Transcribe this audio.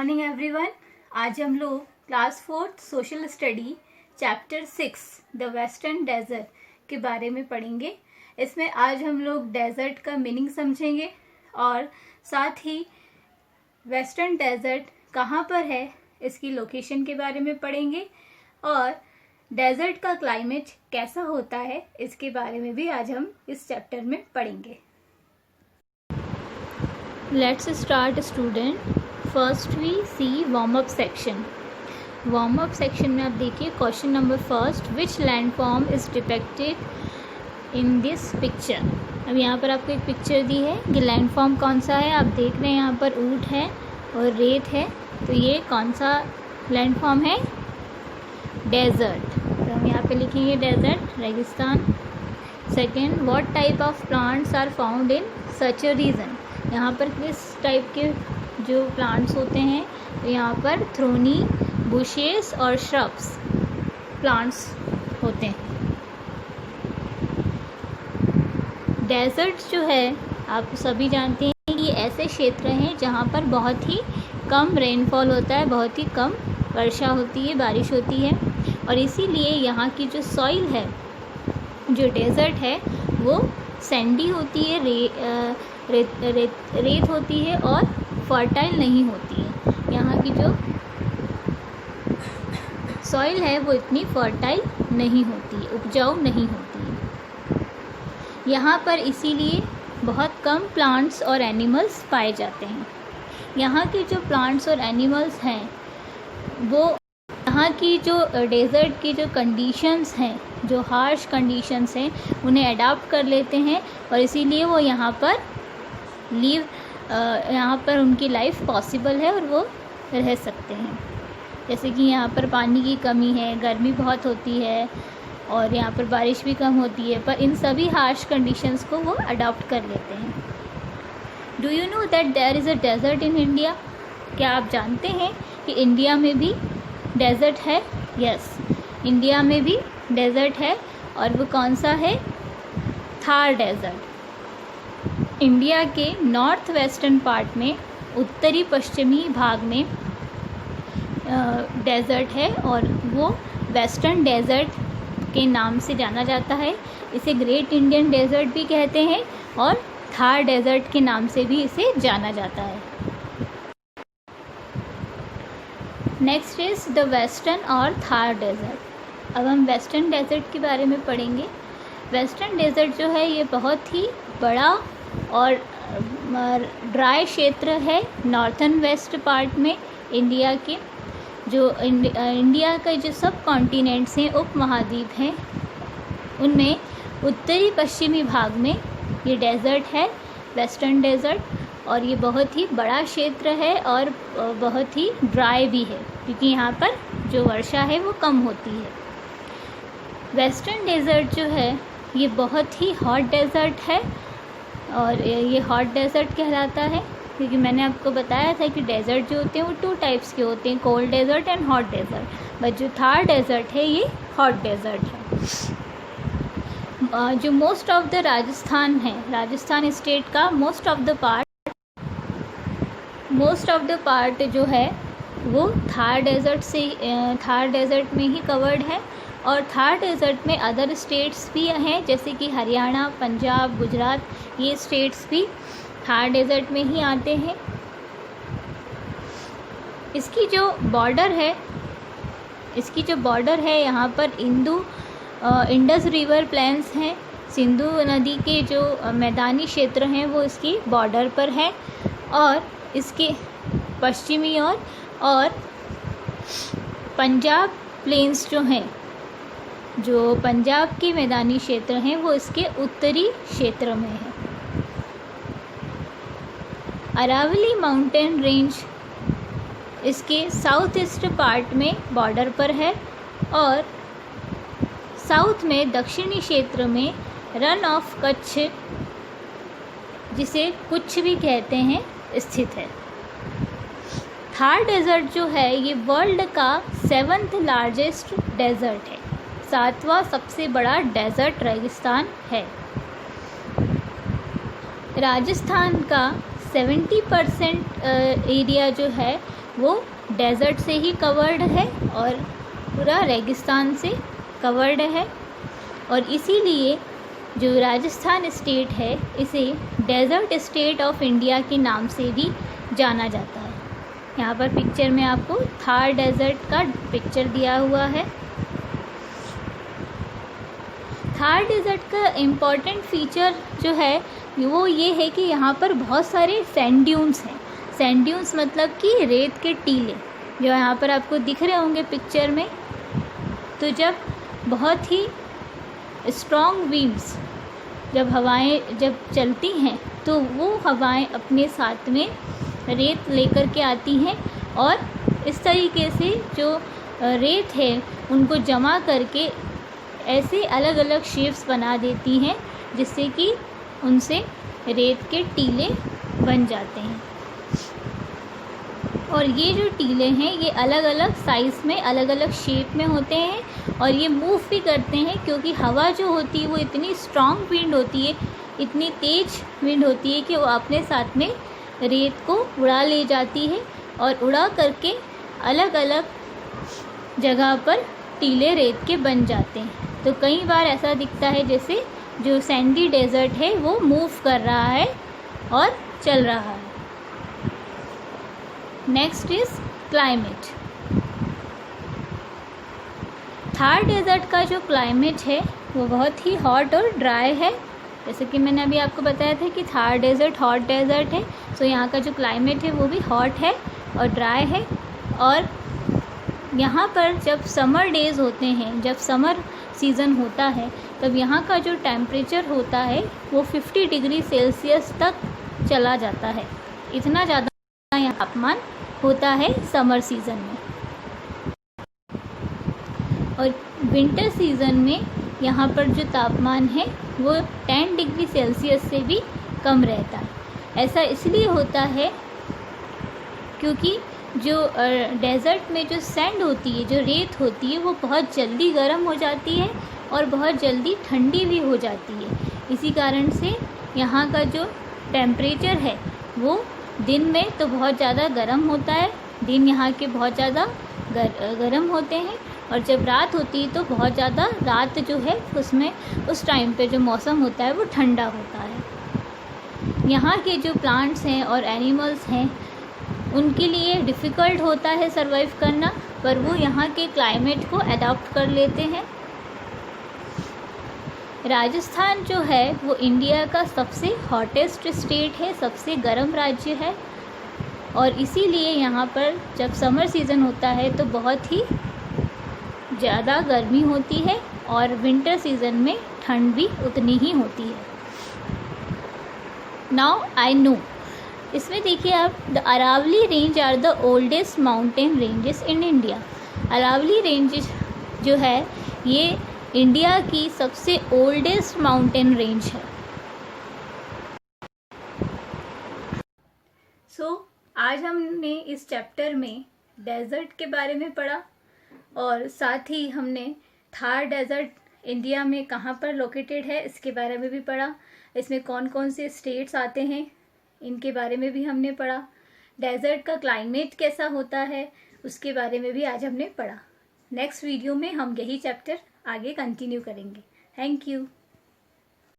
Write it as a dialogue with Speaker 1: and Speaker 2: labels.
Speaker 1: Morning everyone. आज हम लोग class 4 social study chapter 6 the western desert के बारे में पढ़ेंगे। इसमें आज हम लोग डेजर्ट का मीनिंग समझेंगे और साथ ही वेस्टर्न डेजर्ट कहाँ पर है इसकी लोकेशन के बारे में पढ़ेंगे और डेजर्ट का क्लाइमेट कैसा होता है इसके बारे में भी आज हम इस चैप्टर में पढ़ेंगे। Let's start student. First we see warm up section. Warm up section में आप देखिए question number first, which land form is depicted in this picture. अब यहाँ पर आपको एक पिक्चर दी है कि लैंड फॉर्म कौन सा है। आप देख रहे हैं यहाँ पर ऊंट है और रेत है, तो ये कौन सा लैंड फॉर्म है? डेजर्ट। तो हम यहाँ पे लिखेंगे डेजर्ट, रेगिस्तान। Second, what type of plants are found in such a region. यहाँ पर किस टाइप के जो प्लांट्स होते हैं, तो यहाँ पर थ्रोनी, बुशेस और श्रब्स प्लांट्स होते हैं। डेजर्ट जो है आप सभी जानते हैं कि ये ऐसे क्षेत्र हैं जहाँ पर बहुत ही कम रेनफॉल होता है, बहुत ही कम वर्षा होती है, बारिश होती है और इसीलिए यहाँ की जो सॉइल है, जो डेजर्ट है, वो सैंडी होती है, रेत होती है और फर्टाइल नहीं होती है। यहाँ की जो सॉइल है वो इतनी फर्टाइल नहीं होती है, उपजाऊ नहीं होती है। यहाँ पर इसीलिए बहुत कम प्लांट्स और एनिमल्स पाए जाते हैं। यहाँ के जो प्लांट्स और एनिमल्स हैं वो यहाँ की जो डेजर्ट की जो कंडीशंस हैं, जो हार्श कंडीशंस हैं, उन्हें अडॉप्ट कर लेते हैं और इसीलिए वो यहाँ पर उनकी लाइफ पॉसिबल है और वो रह सकते हैं। जैसे कि यहाँ पर पानी की कमी है, गर्मी बहुत होती है और यहाँ पर बारिश भी कम होती है, पर इन सभी हार्श कंडीशंस को वो अडॉप्ट कर लेते हैं। Do you know that there is a desert in India? क्या आप जानते हैं कि इंडिया में भी डेजर्ट है? यस, इंडिया में भी डेजर्ट है और वो कौन सा है? थार डेजर्ट। इंडिया के नॉर्थ वेस्टर्न पार्ट में, उत्तरी पश्चिमी भाग में डेजर्ट है और वो वेस्टर्न डेजर्ट के नाम से जाना जाता है। इसे ग्रेट इंडियन डेजर्ट भी कहते हैं और थार डेजर्ट के नाम से भी इसे जाना जाता है। नेक्स्ट इज़ द वेस्टर्न और थार डेजर्ट। अब हम वेस्टर्न डेजर्ट के बारे में पढ़ेंगे। वेस्टर्न डेजर्ट जो है ये बहुत ही बड़ा और ड्राई क्षेत्र है नॉर्थन वेस्ट पार्ट में इंडिया के। जो इंडिया का जो सब कॉन्टिनेंट्स हैं, उप महाद्वीप हैं, उनमें उत्तरी पश्चिमी भाग में ये डेजर्ट है, वेस्टर्न डेजर्ट। और ये बहुत ही बड़ा क्षेत्र है और बहुत ही ड्राई भी है क्योंकि यहाँ पर जो वर्षा है वो कम होती है। वेस्टर्न डेजर्ट जो है ये बहुत ही हॉट डेजर्ट है और ये हॉट डेजर्ट कहलाता है क्योंकि मैंने आपको बताया था कि डेजर्ट जो होते हैं वो 2 टाइप्स के होते हैं, cold desert and hot desert. But जो थार डेजर्ट है ये हॉट डेजर्ट है। जो मोस्ट ऑफ द राजस्थान है, राजस्थान स्टेट का मोस्ट ऑफ द पार्ट जो है वो थार डेजर्ट में ही कवर्ड है। और थार डेजर्ट में अदर स्टेट्स भी हैं जैसे कि हरियाणा, पंजाब, गुजरात, ये स्टेट्स भी थार डेजर्ट में ही आते हैं। इसकी जो बॉर्डर है यहाँ पर इंडस रिवर प्लेन्स हैं, सिंधु नदी के जो मैदानी क्षेत्र हैं वो इसकी बॉर्डर पर है और इसके पश्चिमी और पंजाब प्लेन्स जो हैं, जो पंजाब के मैदानी क्षेत्र हैं वो इसके उत्तरी क्षेत्र में है। अरावली माउंटेन रेंज इसके साउथ ईस्ट पार्ट में बॉर्डर पर है और साउथ में दक्षिणी क्षेत्र में रन ऑफ कच्छ, जिसे कुछ भी कहते हैं, स्थित है। थार डेजर्ट जो है ये वर्ल्ड का 7th लार्जेस्ट डेजर्ट है, 7वां सबसे बड़ा डेजर्ट रेगिस्तान है। राजस्थान का 70% एरिया जो है वो डेज़र्ट से ही कवर्ड है और पूरा रेगिस्तान से कवर्ड है, और इसीलिए जो राजस्थान स्टेट है इसे डेज़र्ट स्टेट ऑफ इंडिया के नाम से भी जाना जाता है। यहाँ पर पिक्चर में आपको थार डेज़र्ट का पिक्चर दिया हुआ है। थार डेज़र्ट का इम्पॉर्टेंट फीचर जो है वो ये है कि यहाँ पर बहुत सारे सैंड ड्यून्स हैं। सैंड ड्यून्स मतलब कि रेत के टीले जो यहाँ पर आपको दिख रहे होंगे पिक्चर में। तो जब बहुत ही स्ट्रॉन्ग विंड्स जब हवाएं जब चलती हैं तो वो हवाएं अपने साथ में रेत लेकर के आती हैं और इस तरीके से जो रेत है उनको जमा करके ऐसे अलग अलग शेप्स बना देती हैं जिससे कि उनसे रेत के टीले बन जाते हैं। और ये जो टीले हैं ये अलग अलग साइज़ में अलग अलग शेप में होते हैं और ये मूव भी करते हैं क्योंकि हवा जो होती है वो इतनी स्ट्रॉन्ग विंड होती है, इतनी तेज़ विंड होती है कि वो अपने साथ में रेत को उड़ा ले जाती है और उड़ा करके अलग अलग जगह पर टीले रेत के बन जाते हैं। तो कई बार ऐसा दिखता है जैसे जो सैंडी डेजर्ट है वो मूव कर रहा है और चल रहा है। Next is climate. Thar desert का जो क्लाइमेट है वो बहुत ही हॉट और ड्राई है। जैसे कि मैंने अभी आपको बताया था कि थार डेजर्ट हॉट डेजर्ट है, सो यहाँ का जो क्लाइमेट है वो भी हॉट है और ड्राई है। और यहाँ पर जब समर डेज़ होते हैं, जब समर सीज़न होता है, तब यहाँ का जो टेम्परेचर होता है वो 50 डिग्री सेल्सियस तक चला जाता है। इतना ज़्यादा यहाँ तापमान होता है समर सीज़न में। और विंटर सीज़न में यहाँ पर जो तापमान है वो 10 डिग्री सेल्सियस से भी कम रहता है। ऐसा इसलिए होता है क्योंकि जो डेज़र्ट में जो सैंड होती है, जो रेत होती है, वो बहुत जल्दी गर्म हो जाती है और बहुत जल्दी ठंडी भी हो जाती है। इसी कारण से यहाँ का जो टेम्परेचर है वो दिन में तो बहुत ज़्यादा गर्म होता है, दिन यहाँ के बहुत ज़्यादा गर्म होते हैं, और जब रात होती है तो बहुत ज़्यादा रात जो है उसमें उस टाइम पे जो मौसम होता है वो ठंडा होता है। यहाँ के जो प्लांट्स हैं और एनिमल्स हैं उनके लिए डिफ़िकल्ट होता है सरवाइव करना, पर वो यहाँ के क्लाइमेट को अडॉप्ट कर लेते हैं। राजस्थान जो है वो इंडिया का सबसे हॉटेस्ट स्टेट है, सबसे गर्म राज्य है, और इसीलिए यहाँ पर जब समर सीज़न होता है तो बहुत ही ज़्यादा गर्मी होती है और विंटर सीज़न में ठंड भी उतनी ही होती है। नाउ आई नो, इसमें देखिए आप, the Aravalli range are the oldest mountain ranges in India. Aravalli range जो है ये इंडिया की सबसे ओल्डेस्ट माउंटेन रेंज है। आज हमने इस चैप्टर में डेज़र्ट के बारे में पढ़ा और साथ ही हमने थार डेज़र्ट इंडिया में कहाँ पर लोकेटेड है इसके बारे में भी पढ़ा। इसमें कौन कौन से स्टेट्स आते हैं इनके बारे में भी हमने पढ़ा। डेज़र्ट का क्लाइमेट कैसा होता है उसके बारे में भी आज हमने पढ़ा। नेक्स्ट वीडियो में हम यही चैप्टर आगे कंटिन्यू करेंगे। Thank you.